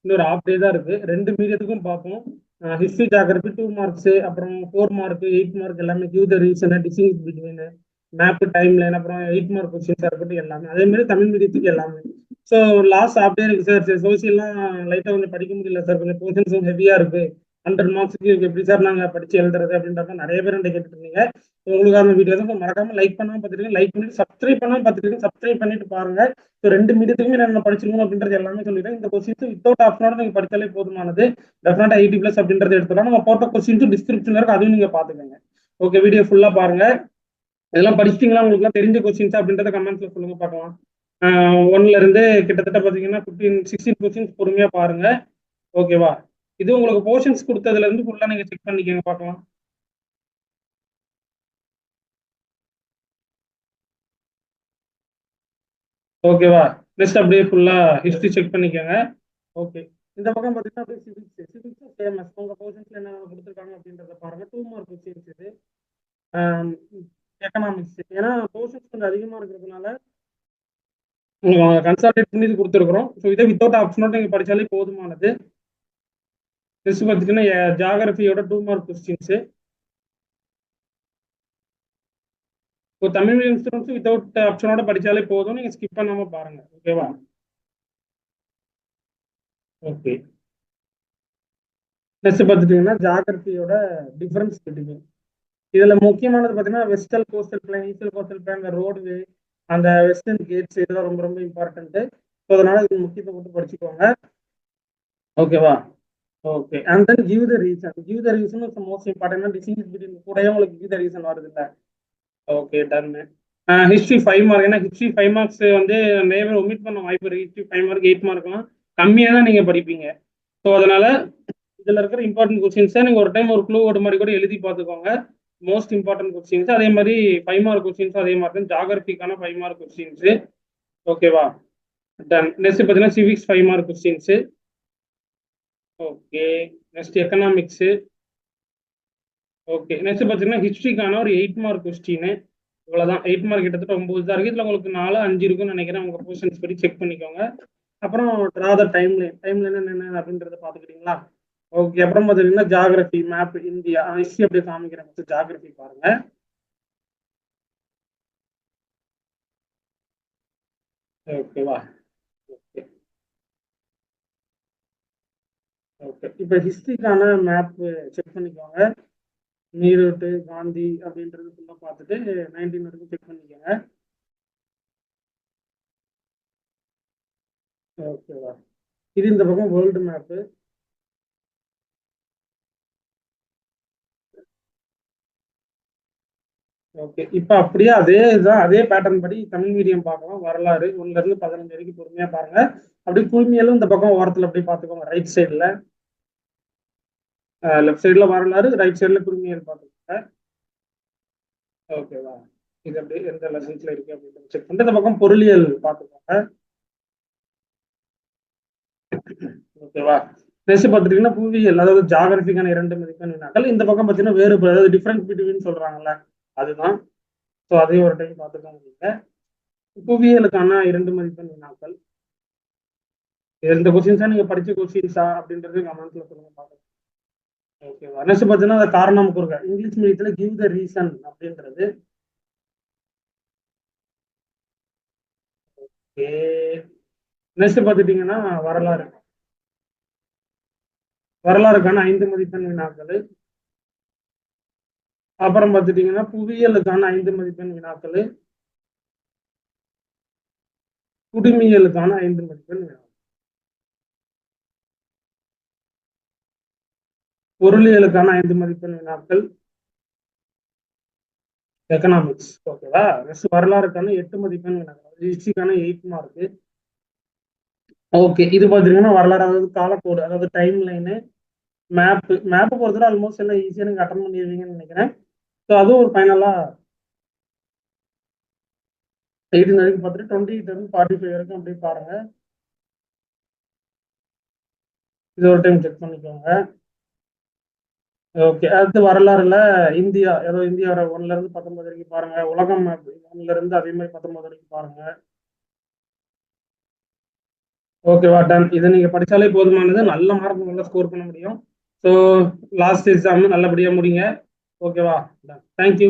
இன்னொரு half day தான் இருக்கு. 2 மீடியத்துக்கும் பார்ப்போம். ஹிஸ்ட்ரி ஜாகிரபி 2 மார்க்ஸ், அப்புறம் 4 மார்க், 8 மார்க் எல்லாமே give the reason, distinguish between, map, time line, அப்புறம் 8 மார்க் கொஸ்டின்ஸாக இருக்கட்டும் எல்லாமே. அதே மாதிரி தமிழ் மீடியத்துக்கு எல்லாமே. ஸோ லாஸ்ட் ஹாஃப் டே இருக்கு சார். சோசியல்லாம் லைட்டாக கொஞ்சம் படிக்க முடியல சார், கொஞ்சம் போர்ஷன்ஸும் ஹெவியாக இருக்கு. 100 மார்க்ஸுக்கு எப்படி சார் நாங்கள் படிச்சு எழுதுறது அப்படின்றத நிறைய பேர் என்கிட்ட கேட்டுட்டு இருந்தீங்க. உங்களுக்கு அந்த வீடியோ தான் மறக்காம லைக் பண்ணாம பார்த்துட்டு, லைக் பண்ணிட்டு சப்ஸ்கிரைப் பண்ணாம பார்த்துட்டு, சப்ஸ்கிரைப் பண்ணிட்டு பாருங்க. ஸோ 2 மீடியத்துக்குமே நான் படிச்சிருக்கணும் அப்படின்றது எல்லாமே சொல்லிடுறேன். இந்த கொஸ்டின்ஸ் வித்தவுட் ஆப்ஷனோட நீங்க படித்தாலே போதுமானது. டெஃபினட்டா 80+ அப்படின்றது எடுத்துக்கலாம். நம்ம போட்ட கொஸ்டின்ஸும் டிஸ்கிரிப்ஷன்ல இருக்கு, அதையும் நீங்க பாத்துக்கோங்க. ஓகே, வீடியோ ஃபுல்லா பாருங்க. இதெல்லாம் படிச்சிட்டீங்களா, உங்களுக்கு தெரிஞ்ச கொஸ்டின்ஸ் அப்படின்றத கமெண்ட்ஸ்ல சொல்லுங்க பார்க்கலாம். 1ல இருந்து கிட்டத்தட்ட பாத்தீங்கன்னா 16 கொஸ்டின்ஸ் பொறுமையா பாருங்க. ஓகேவா? இது உங்களுக்கு போர்ஷன்ஸ் கொடுத்ததுல இருந்து ஃபுல்லா நீங்க செக் பண்ணிக்கங்க பார்க்கலாம். ஓகேவா? நெக்ஸ்ட் அப்படியே ஃபுல்லா ஹிஸ்டரி செக் பண்ணிக்கோங்க. ஓகே, இந்த பக்கம் பாத்தீங்கன்னா அப்படியே சிவிக்ஸ் ஃபேமஸ். உங்க போர்ஷன்ஸ்ல என்ன கொடுத்துருக்காங்க அப்படின்றத பாருங்க. 2 மார்க் கொஸ்டின்ஸ் இது. எக்கனாமிக்ஸ், ஏன்னா போர்ஷன்ஸ் கொஞ்சம் அதிகமா இருக்கிறதுனால கன்சால்டேட் பண்ணி இது கொடுத்துருக்குறோம். ஸோ இதை வித்தவுட் ஆப்ஷனோட நீங்க படிச்சாலே போதுமானது. நெக்ஸ்ட் பார்த்தீங்கன்னா ஜாகிரபியோட 2 மார்க் கொஸ்டின்ஸ். இப்போ தமிழ் மீடியம் ஸ்டூடெண்ட்ஸ் வித்தவுட் ஆப்ஷனோட படிச்சாலே போதும், நீங்க ஸ்கிப் பண்ணாம பாருங்க. ஓகேவா? ஓகே, நெக்ஸ்ட் பார்த்துட்டீங்கன்னா ஜாகிரபியோட டிஃபரன்ஸ் பிட்வீன். இதுல முக்கியமானது பார்த்தீங்கன்னா வெஸ்டல் கோஸ்டல் பிளான், ஈஸ்டல் கோஸ்டல் பிளான், அந்த ரோடுவே, அந்த வெஸ்டர்ன் கேட்ஸ், இதெல்லாம் ரொம்ப ரொம்ப இம்பார்ட்டன்ட். ஸோ அதனால இது முக்கியத்துவம் கொடுத்து படிச்சுக்கோங்க. ஓகேவா? Okay, and then give the reason. Give the reason is most important. Distinguish between கூடயே உங்களுக்கு கிவ் த ரீசன் வருது இல்ல. Okay, done. History 5 mark. ஏன்னா ஹிஸ்ட்ரி 5 மார்க்ஸ் வந்து நிறைய பேர் ஒமிட் பண்ண வாய்ப்பு இருக்கு. ஹிஸ்ட்ரி 5 மார்க் 8 மார்க்லாம் கம்மியாக தான் நீங்க படிப்பீங்க. ஸோ அதனால இதுல இருக்கிற இம்பார்ட்டன்ட் கொஸ்டின்ஸை நீங்க ஒரு டைம் ஒரு க்ளூ ஓடு மாதிரி கூட எழுதி பார்த்துக்கோங்க. Most important questions. அதே மாதிரி 5 மார்க் கொஸ்டின்ஸ் அதே மாதிரி தான். ஜாகிரபிக்கான 5 மார்க் கொஸ்டின்ஸ். ஓகேவா? டன். நெக்ஸ்ட் பார்த்தீங்கன்னா civics 5 mark questions. Okay, next economics. Okay, next பார்த்தீங்கன்னா ஹிஸ்ட்ரிக்கான ஒரு 8 மார்க் கொஸ்டின். இவ்வளவுதான். 8 மார்க் கிட்டத்தட்ட 9 தான் இருக்கு. இதுல உங்களுக்கு 4, 5 இருக்குன்னு நினைக்கிறேன். உங்க போர்ஷன்ஸ் படி செக் பண்ணிக்கோங்க. அப்புறம் draw time line. Time line என்ன அப்படின்றத பாத்துக்கிட்டீங்களா? ஓகே, அப்புறம் பார்த்தீங்கன்னா ஜாகிரபி, மேப், இந்தியா, ஹிஸ்ட்ரி அப்படியே காமிக்கிறேன். ஜாகிரபி பாருங்க. ஓகேவா? ஓகே, ஓகே, இப்போ ஹிஸ்ட்ரிக்கான மேப் செக் பண்ணிக்கோங்க. நீரூட்டு, காந்தி அப்படின்றது ஃபுல்லாக பார்த்துட்டு 19 வரைக்கும் செக் பண்ணிக்கோங்க. ஓகேவா? இது இந்த பக்கம் வேர்ல்டு மேப்பு. ஓகே, இப்போ அப்படியே அதே இதுதான், அதே பேட்டர்ன் படி தமிழ் மீடியம் பார்க்கலாம். வரலாறு 1ல இருந்து 15 வரைக்கும் பொறுமையா பாருங்க. அப்படியே குழுமியலும் இந்த பக்கம் ஓரத்தில் அப்படியே பார்த்துக்கோங்க. ரைட் சைடில், லெஃப்ட் சைடில் வரலாறு, ரைட் சைடில் குழுமியல் பார்த்துக்கோங்க. ஓகேவா? இது அப்படியே எந்த லெசன்ஸ்ல இருக்கு அப்படின்னு செக் பண்ணிட்டு இந்த பக்கம் பொருளியல் பார்த்துக்கோங்க. ஓகேவா? நெக்ஸ்ட் பார்த்துட்டீங்கன்னா புவியியல், அதாவது ஜாகிரபிக்கான 2 மதிப்பெண் வினாக்கள். இந்த பக்கம் பார்த்தீங்கன்னா வேறு, அதாவது டிஃபரன்ஸ் பிட்வீன் சொல்றாங்கல்ல, அதுதான். ஸோ அதையும் ஒரு டைம் பார்த்துக்கோங்க. நீங்க புவியியலுக்கான 2 மதிப்பெண் வினாக்கள். இந்த கொஸ்டின்ஸா நீங்க படிச்ச கொஸ்டின்ஸா அப்படின்றது கமெண்ட்ல சொல்லுங்க பார்க்கலாம். ஓகேவா? நெக்ஸ்ட் பார்த்தீங்கன்னா அந்த காரணம் கொடுங்க. இங்கிலீஷ் மீடியத்துல கிவ் த ரீசன் அப்படின்றது. ஓகே, நெக்ஸ்ட் பார்த்துட்டீங்கன்னா வரலாறு. வரலாறுக்கான 5 மதிப்பெண் வினாக்கள். அப்புறம் பார்த்துட்டீங்கன்னா புவியியலுக்கான 5 மதிப்பெண் வினாக்கள். குடிமியலுக்கான 5 மதிப்பெண் வினாக்கள். பொருளியலுக்கான 5 மதிப்பெண் வினாக்கள். எக்கனாமிக்ஸ். ஓகேவா? நெக்ஸ்ட் வரலாறுக்கான 8 மதிப்பெண் வினாக்கள். ஹிஸ்டரிக்கான 8 மார்க். ஓகே, இது பார்த்தீங்கன்னா வரலாறு, அதாவது காலக்கோடு, அதாவது டைம் லைனு, மேப் பொறுத்தவரை ஆல்மோஸ்ட் எல்லாம் ஈஸியாக நீங்க அட்டன் பண்ணிடுவீங்கன்னு நினைக்கிறேன். ஸோ அதுவும் ஒரு ஃபைனலா 18 வரைக்கும் பார்த்துட்டு 28 இருந்து 45 வரைக்கும் அப்படியே பாருங்க. இது ஒரு டைம் செக் பண்ணிக்கோங்க. ஓகே, அடுத்து வரலாறுல இந்தியா, ஏதோ இந்தியாவோட 1ல இருந்து 19 வரைக்கும் பாருங்க. உலகம் மேப் 1ல இருந்து அதே மாதிரி 19 வரைக்கும் பாருங்க. ஓகேவா, டன். இதை நீங்க படிச்சாலே போதுமானது. நல்ல மார்க் நல்லா ஸ்கோர் பண்ண முடியும். ஸோ லாஸ்ட் எக்ஸாம் நல்லபடியா முடிங்க. ஓகேவா, டன். தேங்க்யூ.